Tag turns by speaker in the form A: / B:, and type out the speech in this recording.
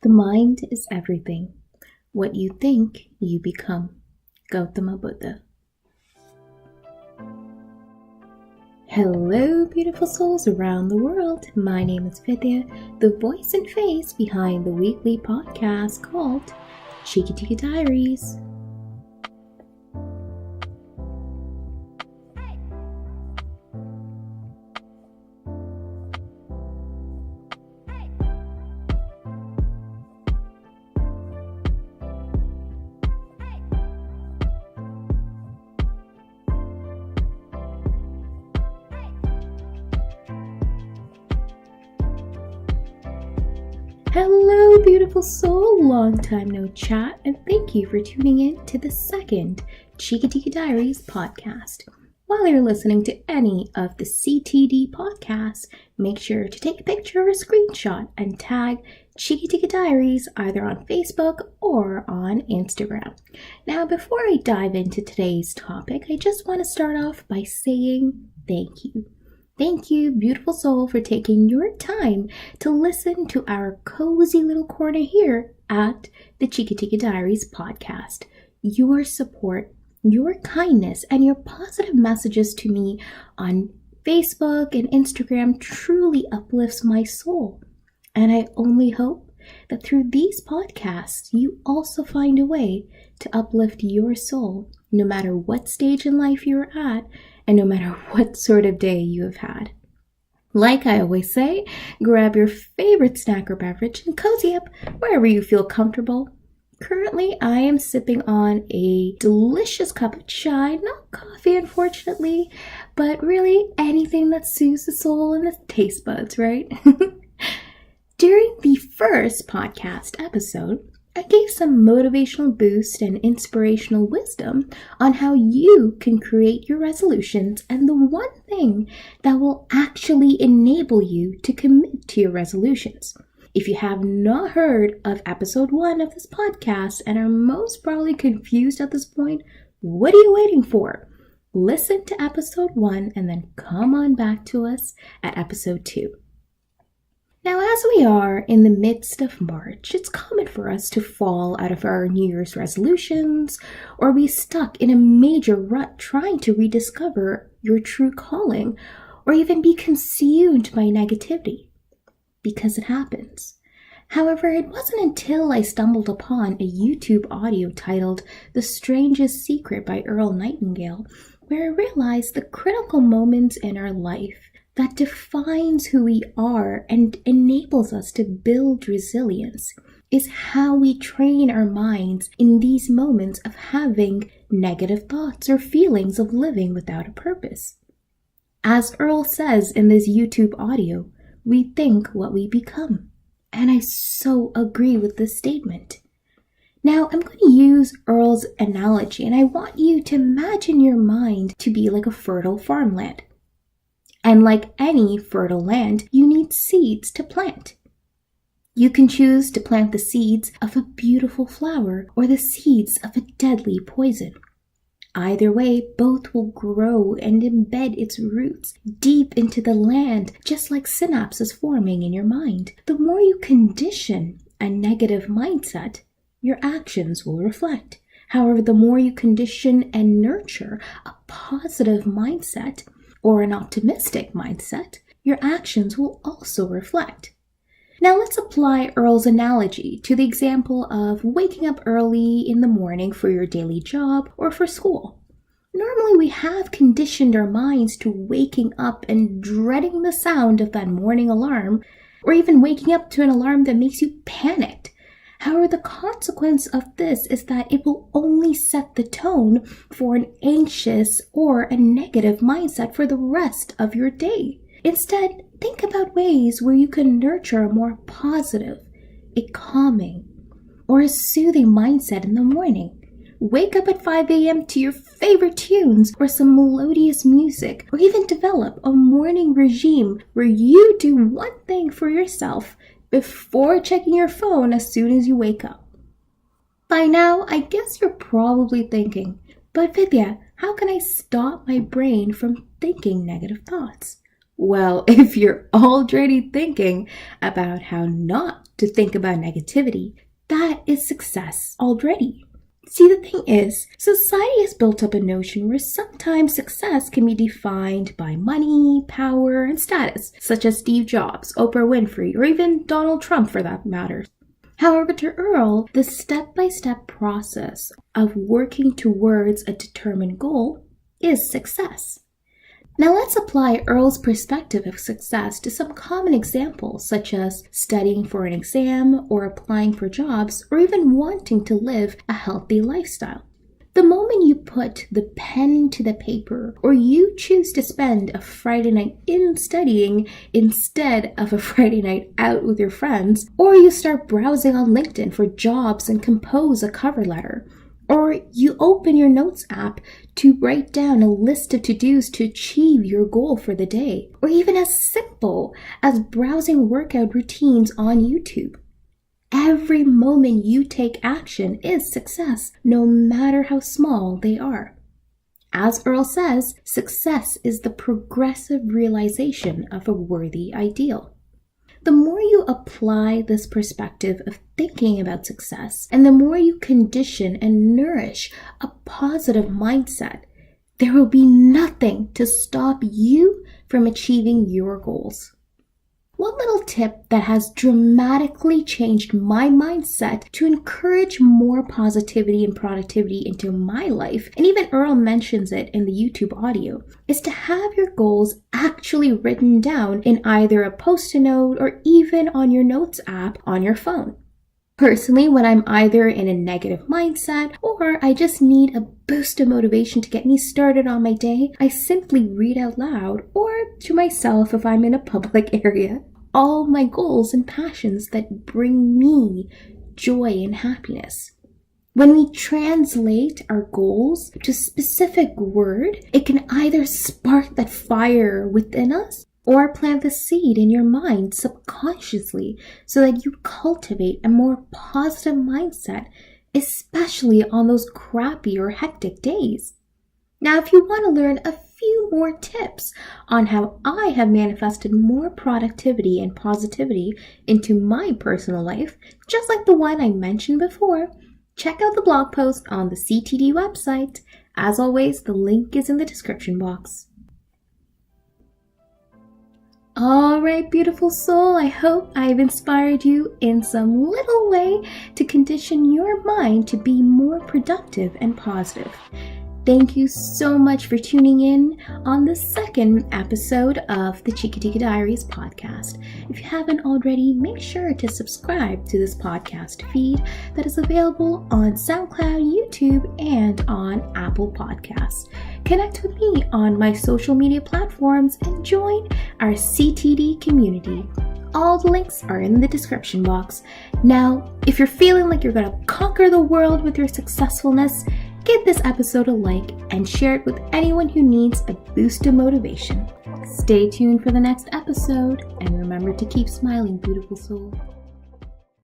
A: The mind is everything. What you think, you become. Gautama Buddha. Hello, beautiful souls around the world. My name is Vidya, the voice and face behind the weekly podcast called CTD. Hello, beautiful soul. Long time no chat, and thank you for tuning in to the second CTD podcast. While you're listening to any of the CTD podcasts, make sure to take a picture or a screenshot and tag CTD either on Facebook or on Instagram. Now, before I dive into today's topic, I just want to start off by saying thank you. Thank you, beautiful soul, for taking your time to listen to our cozy little corner here at the CTD podcast. Your support, your kindness, and your positive messages to me on Facebook and Instagram truly uplifts my soul. And I only hope that through these podcasts, you also find a way to uplift your soul, no matter what stage in life you're at, and no matter what sort of day you have had. Like I always say, grab your favorite snack or beverage and cozy up wherever you feel comfortable. Currently, I am sipping on a delicious cup of chai, not coffee unfortunately, but really anything that soothes the soul and the taste buds, right? During the first podcast episode, I gave some motivational boost and inspirational wisdom on how you can create your resolutions and the one thing that will actually enable you to commit to your resolutions. If you have not heard of episode 1 of this podcast and are most probably confused at this point, what are you waiting for? Listen to episode 1 and then come on back to us at episode 2. Now, as we are in the midst of March, it's common for us to fall out of our New Year's resolutions or be stuck in a major rut trying to rediscover your true calling or even be consumed by negativity. Because it happens. However, it wasn't until I stumbled upon a YouTube audio titled The Strangest Secret by Earl Nightingale where I realized the critical moments in our life that defines who we are and enables us to build resilience is how we train our minds in these moments of having negative thoughts or feelings of living without a purpose. As Earl says in this YouTube audio, we think what we become. And I so agree with this statement. Now, I'm going to use Earl's analogy, and I want you to imagine your mind to be like a fertile farmland. And like any fertile land, you need seeds to plant. You can choose to plant the seeds of a beautiful flower or the seeds of a deadly poison. Either way, both will grow and embed its roots deep into the land, just like synapses forming in your mind. The more you condition a negative mindset, your actions will reflect. However, the more you condition and nurture a positive mindset, or an optimistic mindset, your actions will also reflect. Now let's apply Earl's analogy to the example of waking up early in the morning for your daily job or for school. Normally we have conditioned our minds to waking up and dreading the sound of that morning alarm, or even waking up to an alarm that makes you panicked. However, the consequence of this is that it will only set the tone for an anxious or a negative mindset for the rest of your day. Instead, think about ways where you can nurture a more positive, a calming, or a soothing mindset in the morning. Wake up at 5 a.m. to your favorite tunes or some melodious music, or even develop a morning regime where you do one thing for yourself before checking your phone as soon as you wake up. By now, I guess you're probably thinking, but Vidya, how can I stop my brain from thinking negative thoughts? Well, if you're already thinking about how not to think about negativity, that is success already. See, the thing is, society has built up a notion where sometimes success can be defined by money, power, and status, such as Steve Jobs, Oprah Winfrey, or even Donald Trump for that matter. However, to Earl, the step-by-step process of working towards a determined goal is success. Now let's apply Earl's perspective of success to some common examples, such as studying for an exam, or applying for jobs, or even wanting to live a healthy lifestyle. The moment you put the pen to the paper, or you choose to spend a Friday night in studying instead of a Friday night out with your friends, or you start browsing on LinkedIn for jobs and compose a cover letter, or you open your notes app to write down a list of to-dos to achieve your goal for the day, or even as simple as browsing workout routines on YouTube. Every moment you take action is success, no matter how small they are. As Earl says, success is the progressive realization of a worthy ideal. The more you apply this perspective of thinking about success, and the more you condition and nourish a positive mindset, there will be nothing to stop you from achieving your goals. One little tip that has dramatically changed my mindset to encourage more positivity and productivity into my life, and even Earl mentions it in the YouTube audio, is to have your goals actually written down in either a post-it note or even on your notes app on your phone. Personally, when I'm either in a negative mindset or I just need a boost of motivation to get me started on my day, I simply read out loud, or to myself if I'm in a public area, all my goals and passions that bring me joy and happiness. When we translate our goals to a specific word, it can either spark that fire within us or plant the seed in your mind subconsciously so that you cultivate a more positive mindset, especially on those crappy or hectic days. Now, if you want to learn a few more tips on how I have manifested more productivity and positivity into my personal life, just like the one I mentioned before, check out the blog post on the CTD website. As always, the link is in the description box. Alright, beautiful soul, I hope I've inspired you in some little way to condition your mind to be more productive and positive. Thank you so much for tuning in on the second episode of the CTD.diaries podcast. If you haven't already, make sure to subscribe to this podcast feed that is available on SoundCloud, YouTube, and on Apple Podcasts. Connect with me on my social media platforms and join our CTD community. All the links are in the description box. Now, if you're feeling like you're going to conquer the world with your successfulness, give this episode a like and share it with anyone who needs a boost of motivation. Stay tuned for the next episode, and remember to keep smiling, beautiful soul.